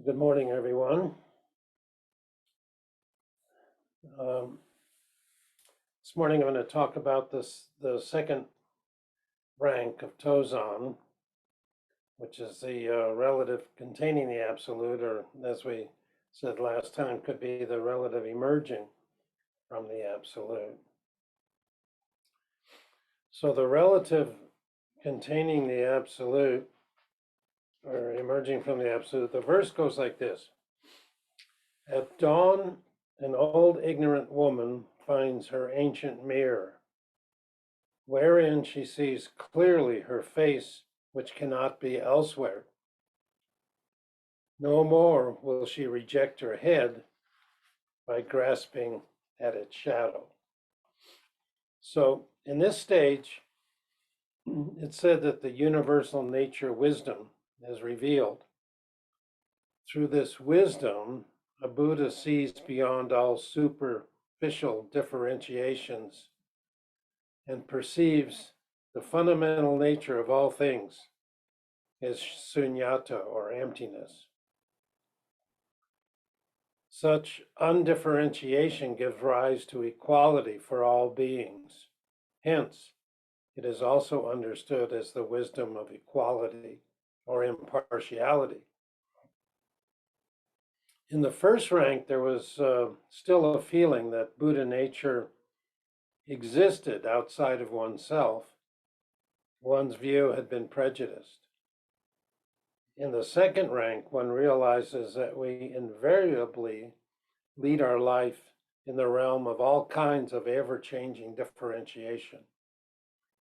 Good morning, everyone. Um, this morning I'm going to talk about the second rank of Tozan, which is the relative containing the absolute, or as we said last time, could be the relative emerging from the absolute. So the relative containing the absolute, or emerging from the absolute, the verse goes like this. At dawn, an old ignorant woman finds her ancient mirror, wherein she sees clearly her face, which cannot be elsewhere. No more will she reject her head by grasping at its shadow. So, in this stage, it said that the universal nature wisdom is revealed. Through this wisdom, a Buddha sees beyond all superficial differentiations and perceives the fundamental nature of all things as sunyata, or emptiness. Such undifferentiation gives rise to equality for all beings. Hence, it is also understood as the wisdom of equality or impartiality. In the first rank, there was still a feeling that Buddha nature existed outside of oneself. One's view had been prejudiced. In the second rank, one realizes that we invariably lead our life in the realm of all kinds of ever-changing differentiation,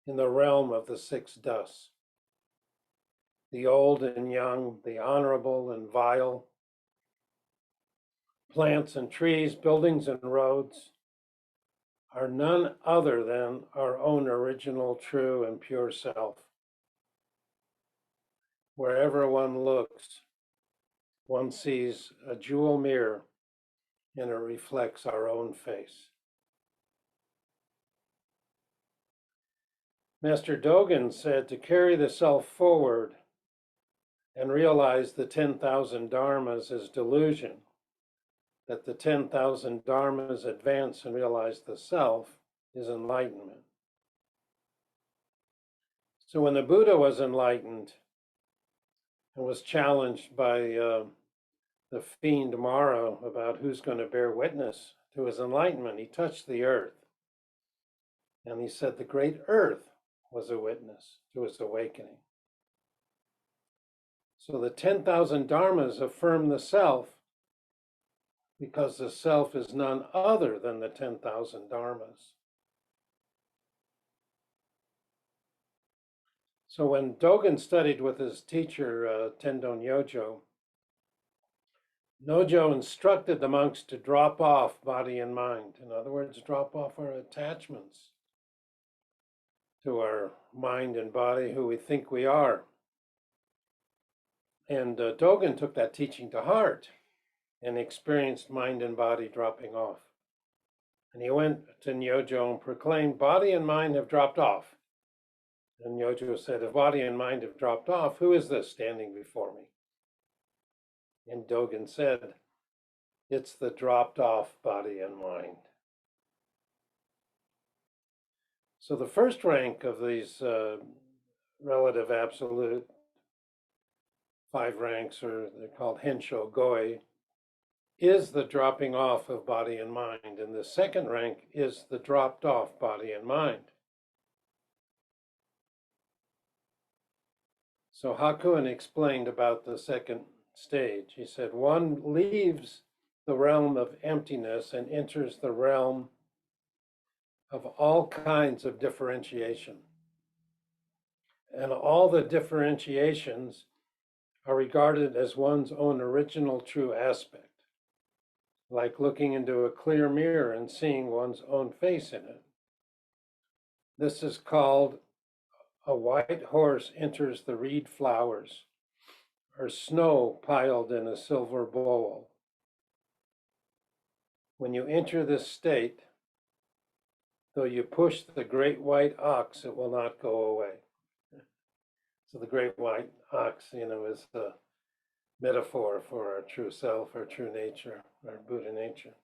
in the realm of the six dusts, the old and young, the honorable and vile, plants and trees, buildings and roads, are none other than our own original, true, and pure self. Wherever one looks, one sees a jewel mirror and it reflects our own face. Master Dogen said to carry the self forward and realize the 10,000 dharmas is delusion, that the 10,000 dharmas advance and realize the self is enlightenment. So when the Buddha was enlightened and was challenged by the fiend Mara about who's going to bear witness to his enlightenment, he touched the earth and he said the great earth was a witness to his awakening. So the 10,000 dharmas affirm the self because the self is none other than the 10,000 dharmas. So when Dogen studied with his teacher, Tendon Yojo, Nojo instructed the monks to drop off body and mind. In other words, drop off our attachments to our mind and body, who we think we are. And Dogen took that teaching to heart and experienced mind and body dropping off. And he went to Nyojo and proclaimed, body and mind have dropped off. And Nyojo said, if body and mind have dropped off, who is this standing before me? And Dogen said, it's the dropped off body and mind. So the first rank of these relative absolute 5 ranks, or they're called HenSho Goi, is the dropping off of body and mind. And the second rank is the dropped off body and mind. So Hakuin explained about the second stage. He said, one leaves the realm of emptiness and enters the realm of all kinds of differentiation. And all the differentiations are regarded as one's own original true aspect, like looking into a clear mirror and seeing one's own face in it. This is called a white horse enters the reed flowers, or snow piled in a silver bowl. When you enter this state, though you push the great white ox, it will not go away. So the great white ox, is metaphor for our true self, our true nature, our Buddha nature.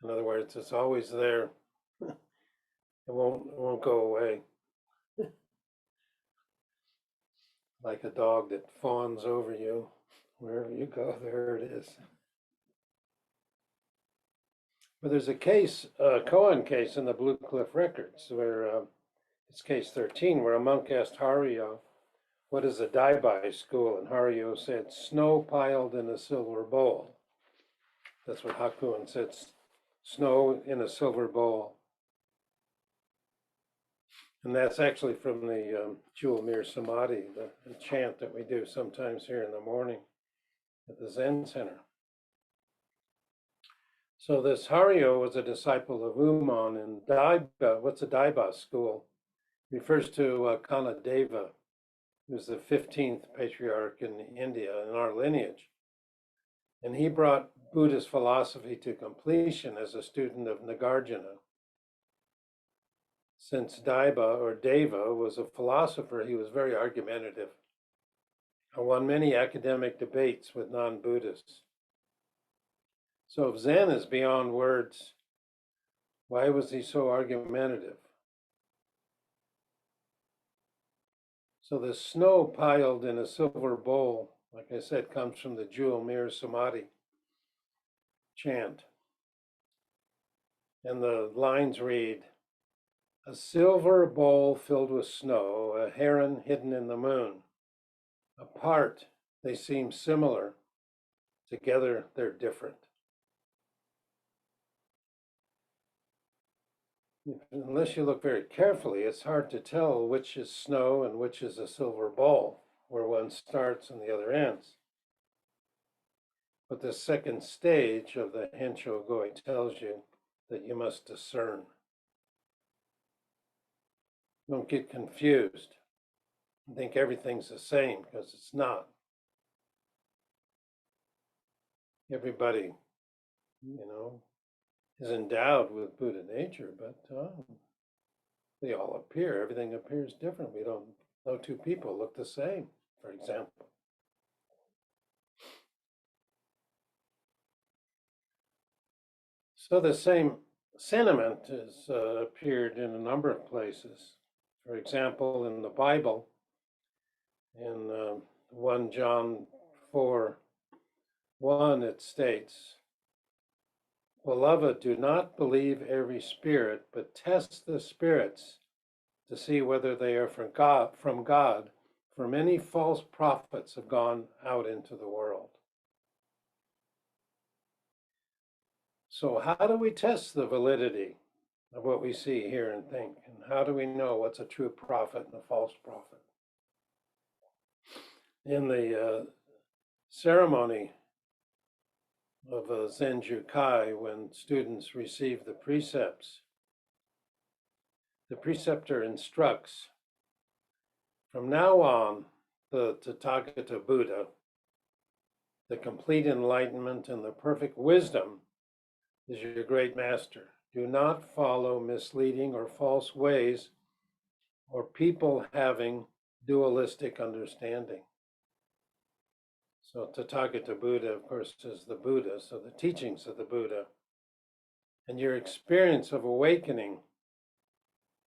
In other words, it's always there. It won't go away. Like a dog that fawns over you. Wherever you go, there it is. But there's a case, a koan case in the Blue Cliff Records, where it's case 13, where a monk asked Haruyo, what is a Daibai school? And Haruyo said, snow piled in a silver bowl. That's what Hakuin said, snow in a silver bowl. And that's actually from the Jewel Mir Samadhi, the chant that we do sometimes here in the morning at the Zen Center. So this Haruyo was a disciple of Umon, and Daiba, what's a Daiba school? Refers to Kanadeva, who's the 15th patriarch in India in our lineage. And he brought Buddhist philosophy to completion as a student of Nagarjuna. Since Daiba or Deva was a philosopher, he was very argumentative and won many academic debates with non-Buddhists. So if Zen is beyond words, why was he so argumentative? So the snow piled in a silver bowl, like I said, comes from the Jewel Mir Samadhi chant. And the lines read, a silver bowl filled with snow, a heron hidden in the moon. Apart, they seem similar. Together, they're different. Unless you look very carefully, it's hard to tell which is snow and which is a silver bowl, where one starts and the other ends. But the second stage of the HenSho Goi tells you that you must discern. Don't get confused and think everything's the same, because it's not. Everybody, is endowed with Buddha nature, but they all appear. Everything appears different. No two people look the same, for example. So the same sentiment has appeared in a number of places. For example, in the Bible, in 1 John 4:1, it states, beloved, do not believe every spirit, but test the spirits to see whether they are from God, for many false prophets have gone out into the world. So how do we test the validity of what we see, hear, and think? And how do we know what's a true prophet and a false prophet? In the ceremony of Zenju Kai, when students receive the precepts, the preceptor instructs, from now on, the Tathagata Buddha, the complete enlightenment and the perfect wisdom is your great master. Do not follow misleading or false ways or people having dualistic understanding. So Tathagata Buddha, of course, is the Buddha, so the teachings of the Buddha. And your experience of awakening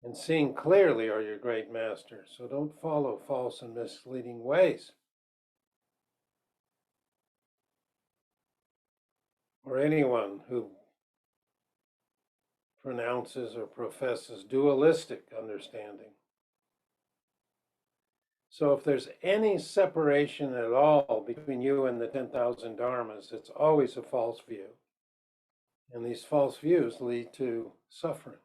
and seeing clearly are your great master. So don't follow false and misleading ways. Or anyone who pronounces or professes dualistic understanding. So if there's any separation at all between you and the 10,000 dharmas, it's always a false view. And these false views lead to suffering.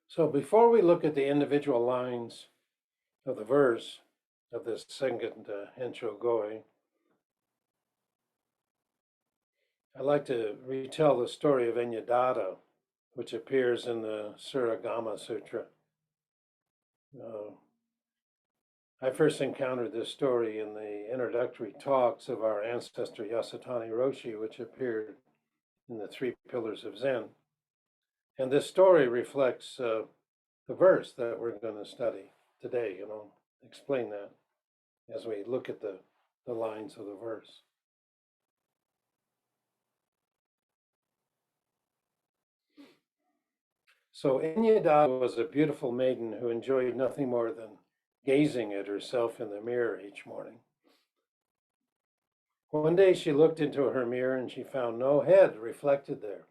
So before we look at the individual lines of the verse of this second HenSho Goi, I'd like to retell the story of Enyadatta, which appears in the Suragama Sutra. I first encountered this story in the introductory talks of our ancestor Yasutani Roshi, which appeared in the Three Pillars of Zen. And this story reflects the verse that we're going to study today, and I'll explain that as we look at the lines of the verse. So Enyadada was a beautiful maiden who enjoyed nothing more than gazing at herself in the mirror each morning. One day she looked into her mirror and she found no head reflected there.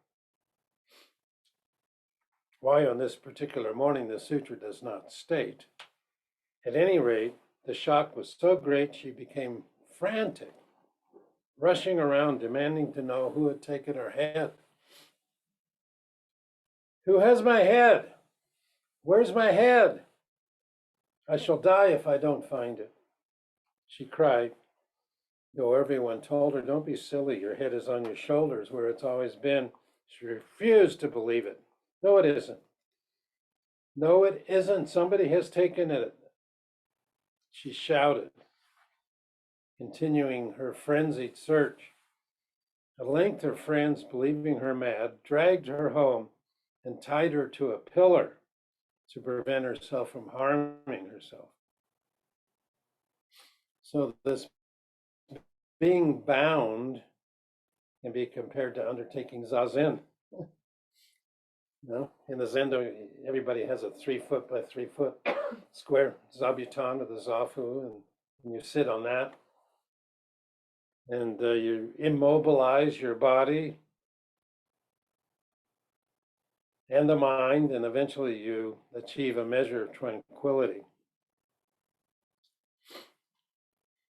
Why on this particular morning the sutra does not state. At any rate, the shock was so great she became frantic, rushing around demanding to know who had taken her head. Who has my head? Where's my head? I shall die if I don't find it, she cried, though everyone told her, don't be silly, your head is on your shoulders where it's always been. She refused to believe it. No, it isn't. No, it isn't. Somebody has taken it, she shouted, continuing her frenzied search. At length her friends, believing her mad, dragged her home and tied her to a pillar to prevent herself from harming herself. So this being bound can be compared to undertaking zazen. In the Zendo, everybody has a 3 foot by 3 foot square zabuton with a zafu, and you sit on that. And you immobilize your body and the mind, and eventually you achieve a measure of tranquility.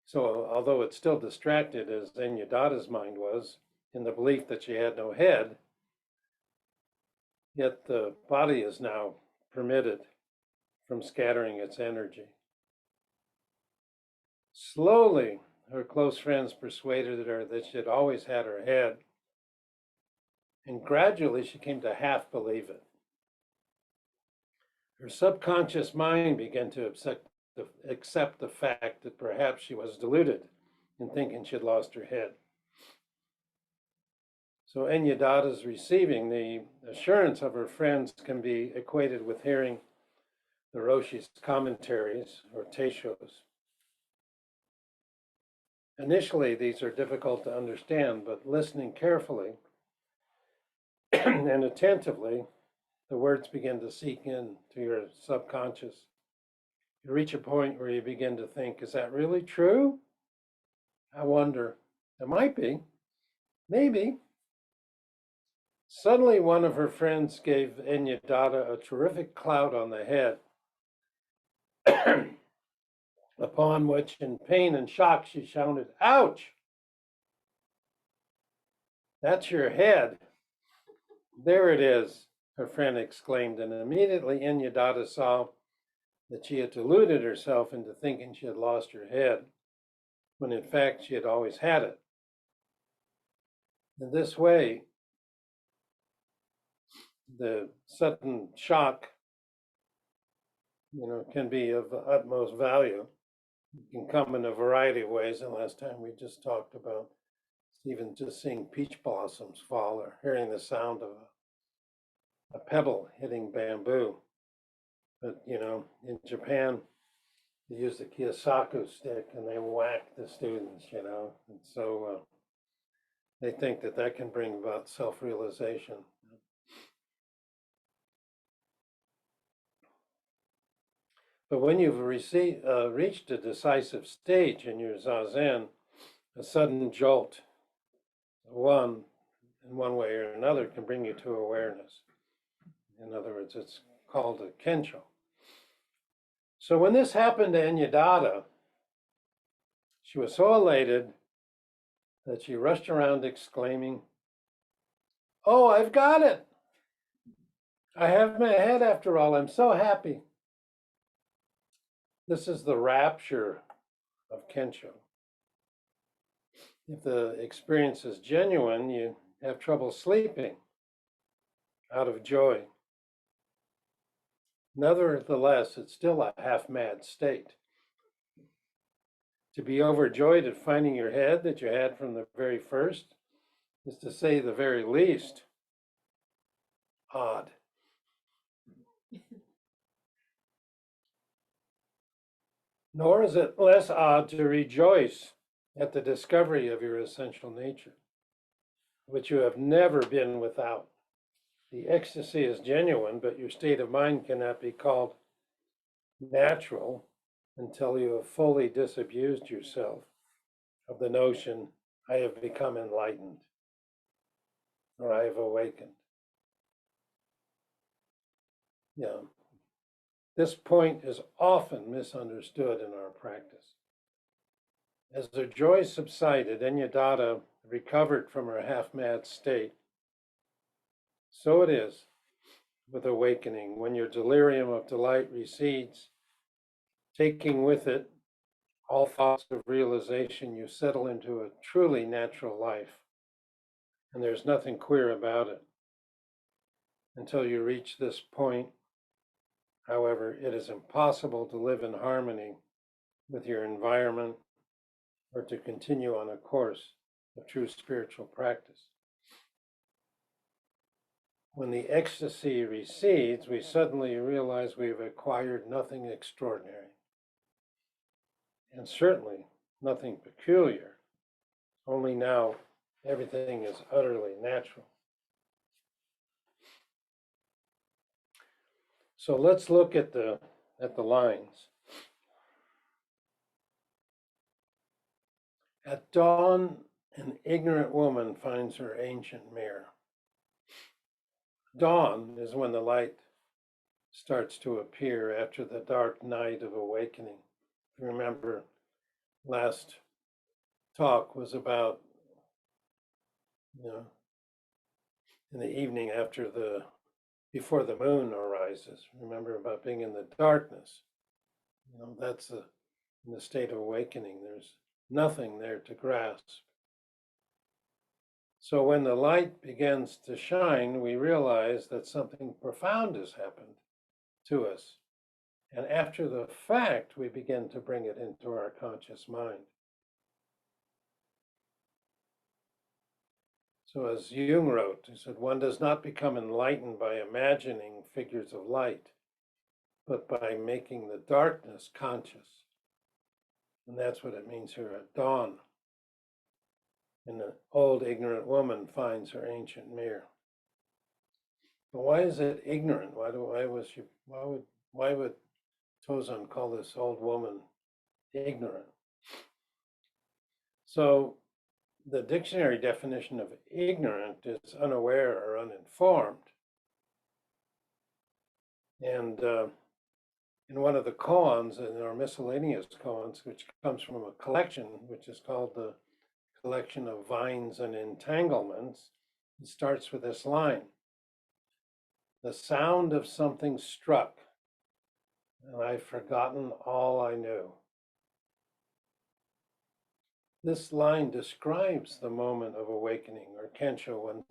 So although it's still distracted, as Enyadada's mind was, in the belief that she had no head, yet the body is now permitted from scattering its energy. Slowly, her close friends persuaded her that she had always had her head, and gradually she came to half believe it. Her subconscious mind began to accept the fact that perhaps she was deluded in thinking she had lost her head. So Enyadada's receiving the assurance of her friends can be equated with hearing the Roshi's commentaries, or teishos. Initially, these are difficult to understand, but listening carefully and attentively, the words begin to seep into your subconscious. You reach a point where you begin to think, is that really true? I wonder. It might be. Maybe. Suddenly, one of her friends gave Enyadada a terrific clout on the head, upon which, in pain and shock, she shouted, ouch! That's your head. There it is, her friend exclaimed, and immediately Enyadada saw that she had deluded herself into thinking she had lost her head, when in fact she had always had it. In this way, the sudden shock, can be of utmost value. It can come in a variety of ways. And last time we just talked about even just seeing peach blossoms fall or hearing the sound of a pebble hitting bamboo. But, in Japan, they use the kiyosaku stick and they whack the students, and so they think that can bring about self-realization. But when you've reached a decisive stage in your zazen, a sudden jolt, in one way or another, can bring you to awareness. In other words, it's called a HenSho. So when this happened to Enyadada, she was so elated that she rushed around exclaiming, oh, I've got it! I have my head after all, I'm so happy. This is the rapture of HenSho. If the experience is genuine, you have trouble sleeping out of joy. Nevertheless, it's still a half-mad state. To be overjoyed at finding your head that you had from the very first is, to say the very least, odd. Nor is it less odd to rejoice at the discovery of your essential nature, which you have never been without. The ecstasy is genuine, but your state of mind cannot be called natural until you have fully disabused yourself of the notion, I have become enlightened, or I have awakened. Yeah. This point is often misunderstood in our practice. As the joy subsided, Enyadatta recovered from her half-mad state. So it is with awakening. When your delirium of delight recedes, taking with it all thoughts of realization, you settle into a truly natural life. And there's nothing queer about it. Until you reach this point, however, it is impossible to live in harmony with your environment or to continue on a course of true spiritual practice. When the ecstasy recedes, we suddenly realize we've acquired nothing extraordinary, and certainly nothing peculiar. Only now everything is utterly natural. So let's look at the lines. At dawn, an ignorant woman finds her ancient mirror. Dawn is when the light starts to appear after the dark night of awakening. Remember, last talk was about, in the evening before the moon arises. Remember about being in the darkness. That's in the state of awakening. There's nothing there to grasp. So when the light begins to shine, we realize that something profound has happened to us. And after the fact, we begin to bring it into our conscious mind. So as Jung wrote, he said, one does not become enlightened by imagining figures of light, but by making the darkness conscious. And that's what it means here at dawn. And the old ignorant woman finds her ancient mirror. But why is it ignorant? Why would Tozan call this old woman ignorant? So the dictionary definition of ignorant is unaware or uninformed. And in one of the koans, in our miscellaneous koans, which comes from a collection, which is called the Collection of Vines and Entanglements, it starts with this line: the sound of something struck, and I've forgotten all I knew. This line describes the moment of awakening, or HenSho, when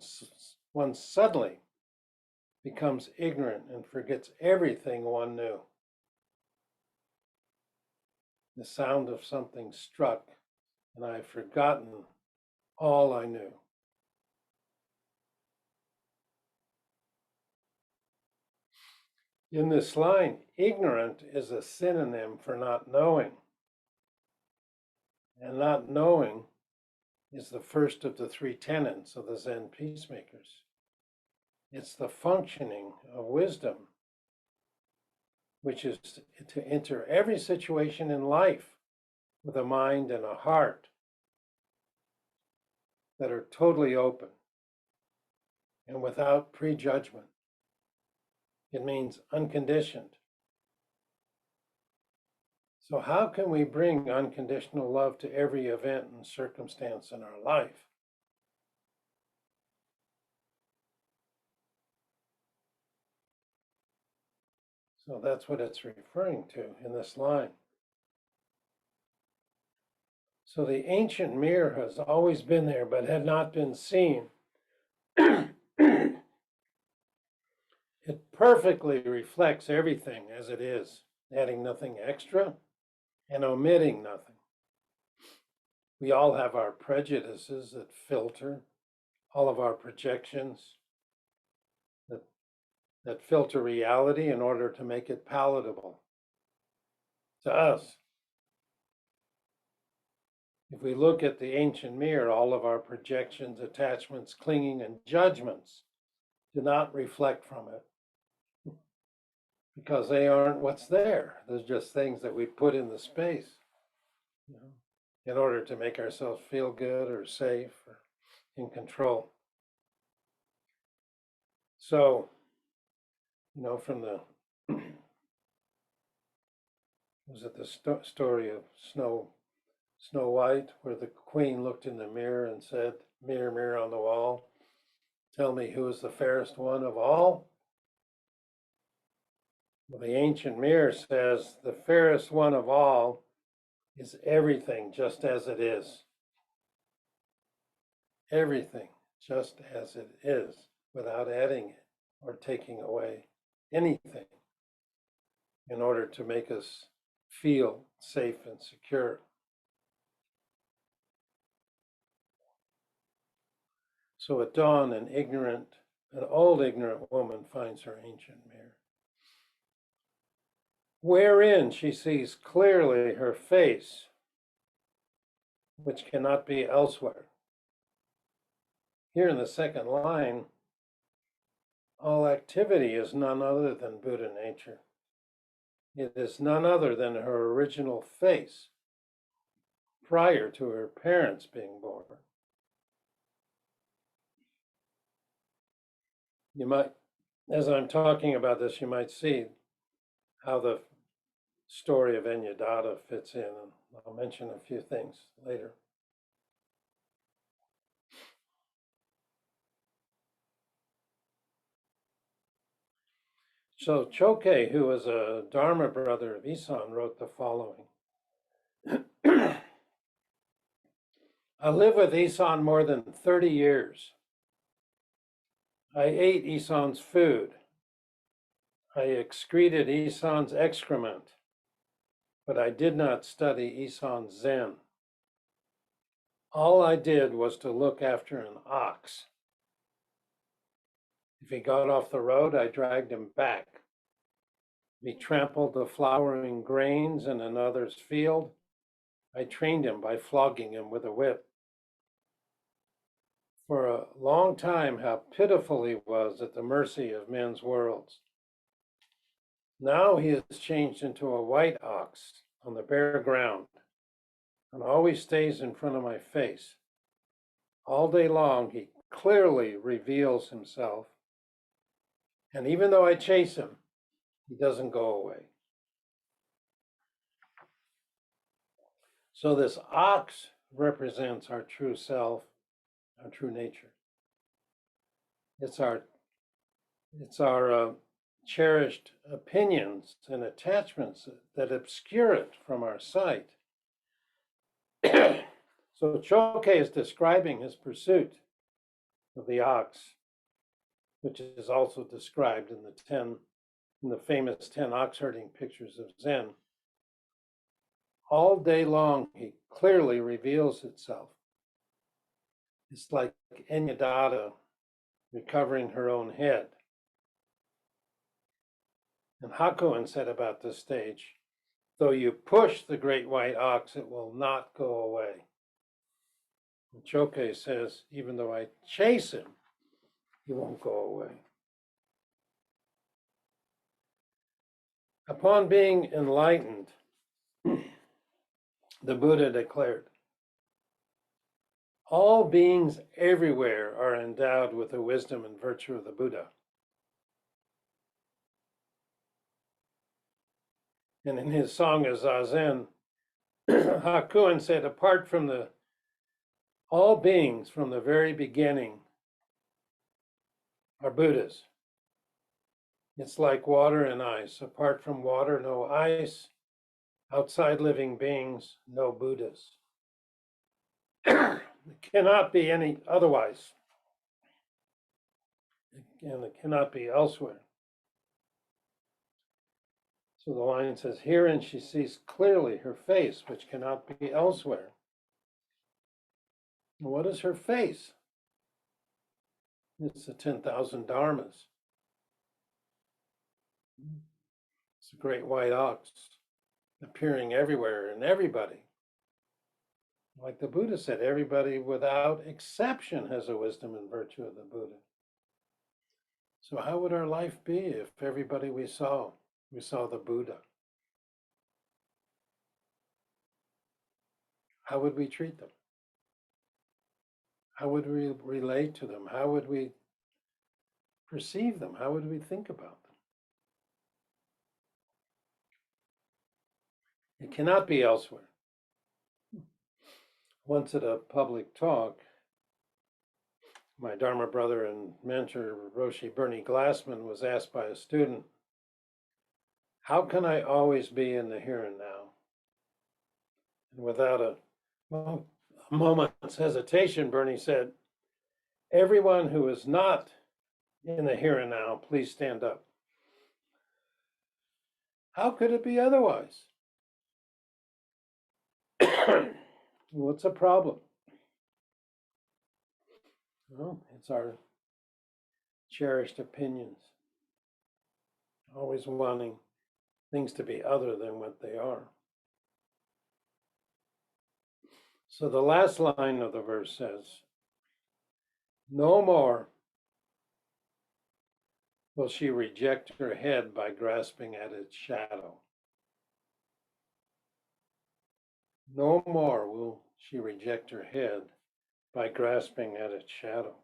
one suddenly becomes ignorant and forgets everything one knew. The sound of something struck, and I've forgotten all I knew. In this line, ignorant is a synonym for not knowing. And not knowing is the first of the three tenets of the Zen peacemakers. It's the functioning of wisdom, which is to enter every situation in life with a mind and a heart that are totally open and without prejudgment. It means unconditioned. So how can we bring unconditional love to every event and circumstance in our life? So that's what it's referring to in this line. So the ancient mirror has always been there, but had not been seen. It perfectly reflects everything as it is, adding nothing extra and omitting nothing. We all have our prejudices that filter all of our projections, that filter reality in order to make it palatable to us. If we look at the ancient mirror, all of our projections, attachments, clinging, and judgments do not reflect from it because they aren't what's there. They're just things that we put in the space, in order to make ourselves feel good or safe or in control. So, from the was it the story of Snow White, where the queen looked in the mirror and said, "Mirror, mirror on the wall, tell me who is the fairest one of all?" Well, the ancient mirror says the fairest one of all is everything just as it is. Everything just as it is, without adding it or taking away anything, in order to make us feel safe and secure. So at dawn, an old ignorant woman finds her ancient mirror, wherein she sees clearly her face, which cannot be elsewhere. Here in the second line, all activity is none other than Buddha nature. It is none other than her original face prior to her parents being born. You might, as I'm talking about this, you might see how the story of Ennyadatta fits in, and I'll mention a few things later. So Choke, who was a Dharma brother of Isan, wrote the following. I lived with Isan more than 30 years. I ate Isan's food. I excreted Isan's excrement, but I did not study Isan's Zen. All I did was to look after an ox. If he got off the road, I dragged him back. If he trampled the flowering grains in another's field, I trained him by flogging him with a whip. For a long time, how pitiful he was at the mercy of men's worlds. Now he has changed into a white ox on the bare ground and always stays in front of my face. All day long, he clearly reveals himself. And even though I chase him, he doesn't go away. So this ox represents our true self, our true nature. It's our cherished opinions and attachments that obscure it from our sight. So Choke is describing his pursuit of the ox, which is also described in the famous 10 ox herding pictures of Zen. All day long, he clearly reveals itself. It's like Ennyadatta recovering her own head. And Hakuin said about this stage, though you push the great white ox, it will not go away. And Choke says, even though I chase him, he won't go away. Upon being enlightened, the Buddha declared, all beings everywhere are endowed with the wisdom and virtue of the Buddha. And in his song of Zazen, Hakuin said, apart from all beings from the very beginning are Buddhas. It's like water and ice. Apart from water, no ice. Outside living beings, no Buddhas. It cannot be any otherwise. And it cannot be elsewhere. So the line says, herein she sees clearly her face, which cannot be elsewhere. What is her face? It's the 10,000 dharmas. It's a great white ox appearing everywhere and everybody. Like the Buddha said, everybody without exception has a wisdom and virtue of the Buddha. So how would our life be if everybody we saw the Buddha? How would we treat them? How would we relate to them? How would we perceive them? How would we think about them? It cannot be elsewhere. Once at a public talk, my Dharma brother and mentor, Roshi Gerry Glassman, was asked by a student, how can I always be in the here and now? And without a moment's hesitation, Bernie said, everyone who is not in the here and now, please stand up. How could it be otherwise? What's the problem? Well, it's our cherished opinions, always wanting things to be other than what they are. So the last line of the verse says, no more will she reject her head by grasping at its shadow. No more will she reject her head by grasping at its shadow.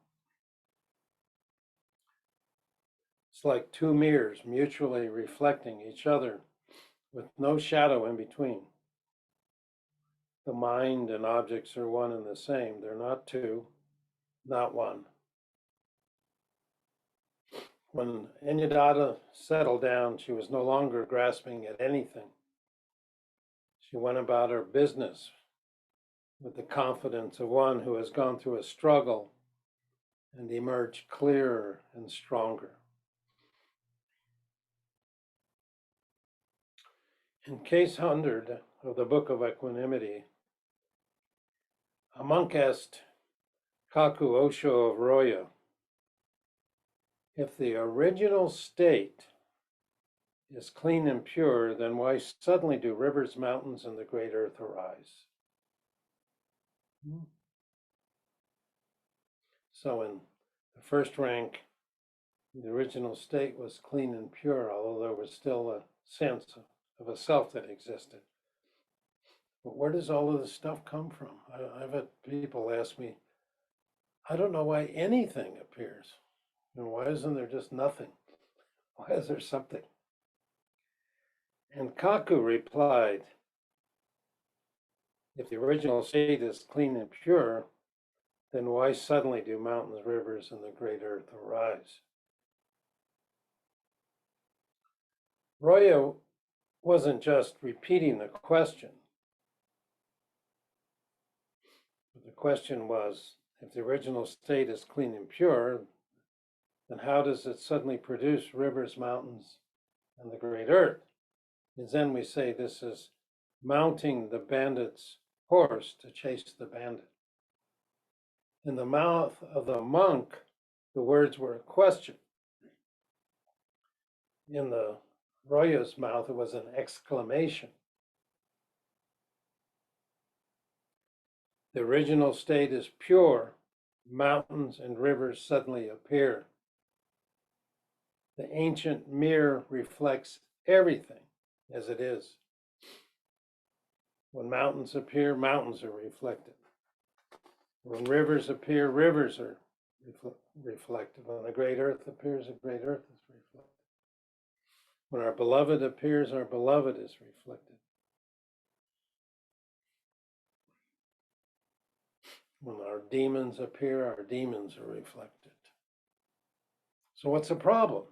It's like two mirrors mutually reflecting each other with no shadow in between. The mind and objects are one and the same. They're not two, not one. When Anyadatta settled down, she was no longer grasping at anything. She went about her business with the confidence of one who has gone through a struggle and emerged clearer and stronger. In case 100 of the Book of Equanimity, a monk asked Kaku Osho of Roya, if the original state is clean and pure, then why suddenly do rivers, mountains, and the great earth arise? So in the first rank, the original state was clean and pure, although there was still a sense of a self that existed. But where does all of this stuff come from? I've had people ask me, I don't know why anything appears. Why isn't there just nothing? Why is there something? And Kaku replied, if the original state is clean and pure, then why suddenly do mountains, rivers, and the great earth arise? Roya wasn't just repeating the question, but the question was, if the original state is clean and pure, then how does it suddenly produce rivers, mountains, and the great earth? And then we say this is mounting the bandit's horse to chase the bandit. In the mouth of the monk, the words were a question. In the Roya's mouth, it was an exclamation. The original state is pure. Mountains and rivers suddenly appear. The ancient mirror reflects everything as it is. When mountains appear, mountains are reflected. When rivers appear, rivers are reflected. When the great earth appears, the great earth is reflected. When our beloved appears, our beloved is reflected. When our demons appear, our demons are reflected. So what's the problem?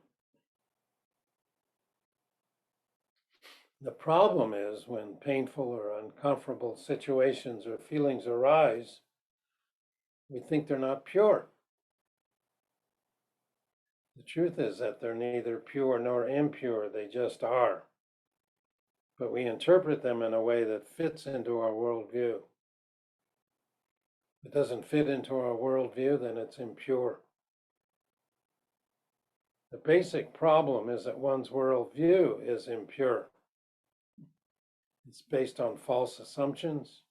The problem is when painful or uncomfortable situations or feelings arise, we think they're not pure. The truth is that they're neither pure nor impure, they just are. But we interpret them in a way that fits into our worldview. If it doesn't fit into our worldview, then it's impure. The basic problem is that one's worldview is impure. It's based on false assumptions.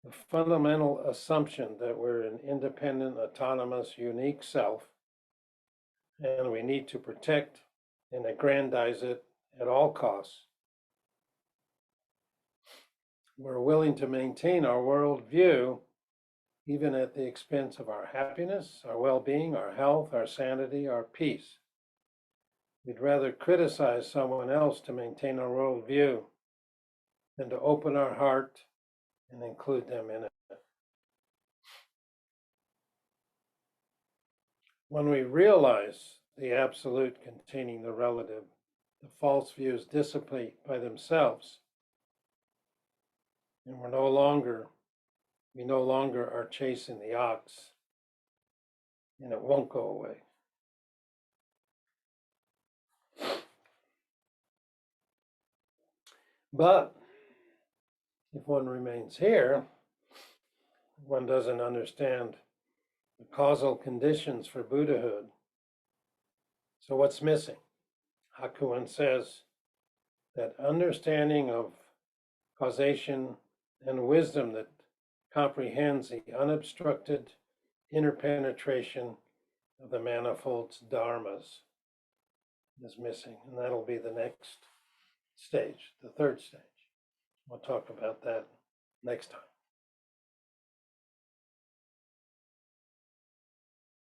The fundamental assumption that we're an independent, autonomous, unique self, and we need to protect and aggrandize it at all costs. We're willing to maintain our worldview even at the expense of our happiness, our well-being, our health, our sanity, our peace. We'd rather criticize someone else to maintain our worldview than to open our heart and include them in it. When we realize the absolute containing the relative, the false views dissipate by themselves, and we no longer are chasing the ox, and it won't go away. But if one remains here, one doesn't understand the causal conditions for Buddhahood. So what's missing? Hakuin says that understanding of causation and wisdom that comprehends the unobstructed interpenetration of the manifold dharmas is missing, and that'll be the next stage, the third stage. We'll talk about that next time.